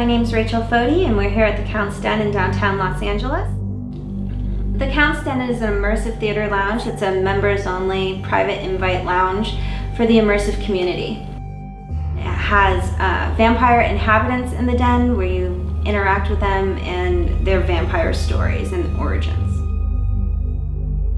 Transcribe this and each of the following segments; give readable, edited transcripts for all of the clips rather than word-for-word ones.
name's Rachel Fody, and we're here at the Count's Den in downtown Los Angeles. The Count's Den is an immersive theater lounge. It's a members-only private invite lounge for the immersive community. It has vampire inhabitants in the den where you interact with them and their vampire stories and origins.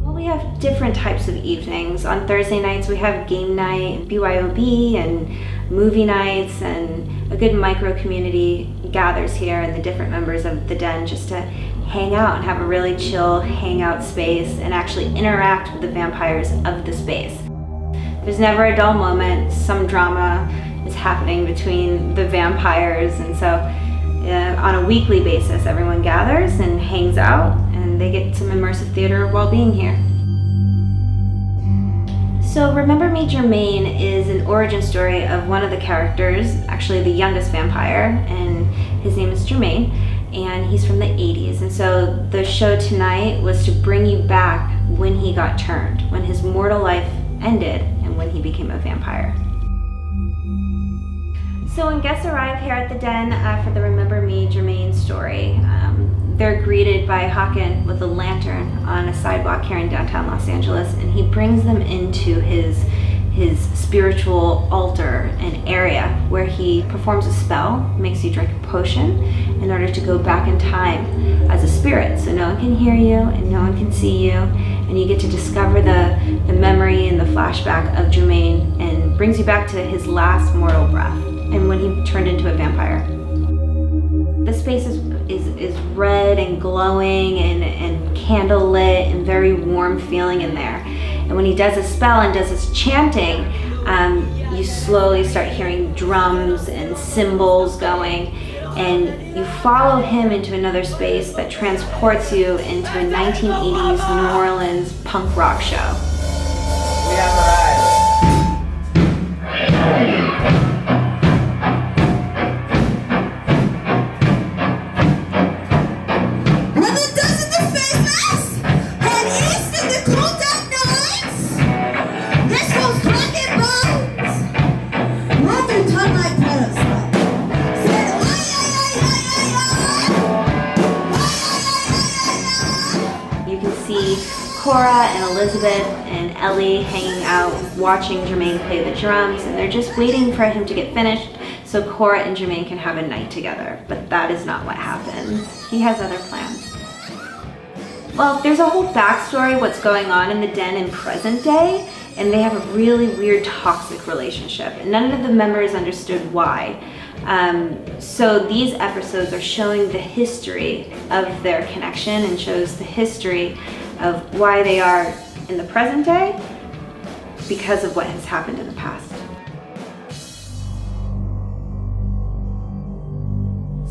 Well, we have different types of evenings. On Thursday nights we have game night, BYOB, and movie nights, and a good micro community gathers here, and the different members of the den just to hang out and have a really chill hangout space and actually interact with the vampires of the space. There's never a dull moment. Some drama is happening between the vampires, and so on a weekly basis everyone gathers and hangs out, and they get some immersive theater while being here. So Remember Me Germaine is an origin story of one of the characters, actually the youngest vampire, and his name is Germaine, and he's from the 80s. And so the show tonight was to bring you back when he got turned, when his mortal life ended and when he became a vampire. So when guests arrive here at the den for the Remember Me Germaine story, they're greeted by Håkan with a lantern on a sidewalk here in downtown Los Angeles, and he brings them into his spiritual altar and area where he performs a spell, makes you drink a potion in order to go back in time as a spirit, so no one can hear you and no one can see you, and you get to discover the memory and the flashback of Germaine, and brings you back to his last mortal breath and when he turned into a vampire. The space is red and glowing and candle lit and very warm feeling in there. And when he does a spell and does his chanting, you slowly start hearing drums and cymbals going, and you follow him into another space that transports you into a 1980s New Orleans punk rock show. We have arrived. Cara and Elizabeth and Ellie hanging out, watching Germaine play the drums, and they're just waiting for him to get finished so Cara and Germaine can have a night together. But that is not what happens. He has other plans. Well, there's a whole backstory what's going on in the den in present day, and they have a really weird toxic relationship, and none of the members understood why. So these episodes are showing the history of their connection and shows the history of why they are in the present day because of what has happened in the past.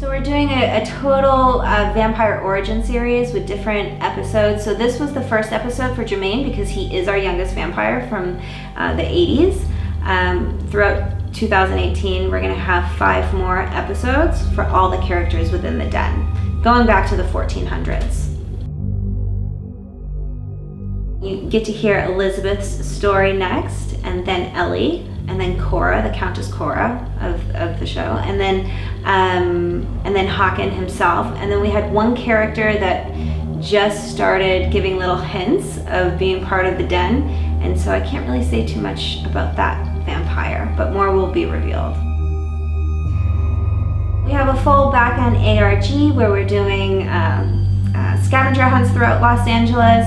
So we're doing a total vampire origin series with different episodes. So this was the first episode for Germaine because he is our youngest vampire from the 80s. Throughout 2018, we're gonna have 5 more episodes for all the characters within the den, going back to the 1400s. You get to hear Elizabeth's story next, and then Ellie, and then Cara, the Countess Cara of the show, and then Håkan himself. And then we had one character that just started giving little hints of being part of the den, and so I can't really say too much about that vampire, but more will be revealed. We have a full back-end ARG where we're doing scavenger hunts throughout Los Angeles.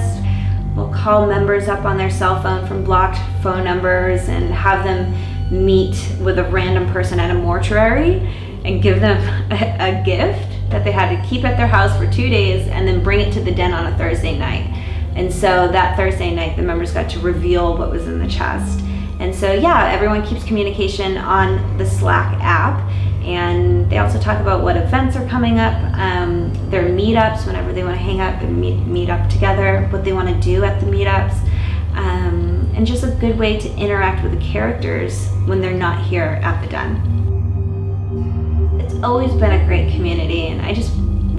We'll call members up on their cell phone from blocked phone numbers and have them meet with a random person at a mortuary and give them a gift that they had to keep at their house for 2 days and then bring it to the den on a Thursday night. And so that Thursday night, the members got to reveal what was in the chest. And so yeah, everyone keeps communication on the Slack app, and they also talk about what events are coming up, their meetups, whenever they want to hang out and meet up together, what they want to do at the meetups, and just a good way to interact with the characters when they're not here at the den. It's always been a great community, and I just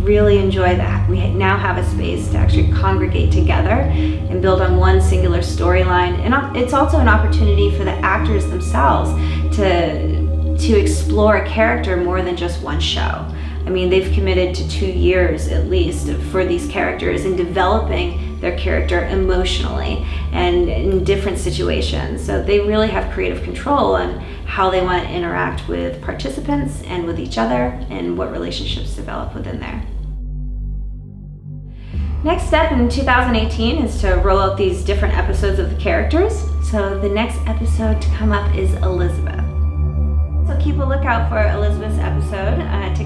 really enjoy that we now have a space to actually congregate together and build on one singular storyline. And it's also an opportunity for the actors themselves to to explore a character more than just one show. I mean, they've committed to 2 years at least for these characters in developing their character emotionally and in different situations. So they really have creative control on how they want to interact with participants and with each other and what relationships develop within there. Next step in 2018 is to roll out these different episodes of the characters. So the next episode to come up is Elizabeth. So keep a lookout for Elizabeth's episode to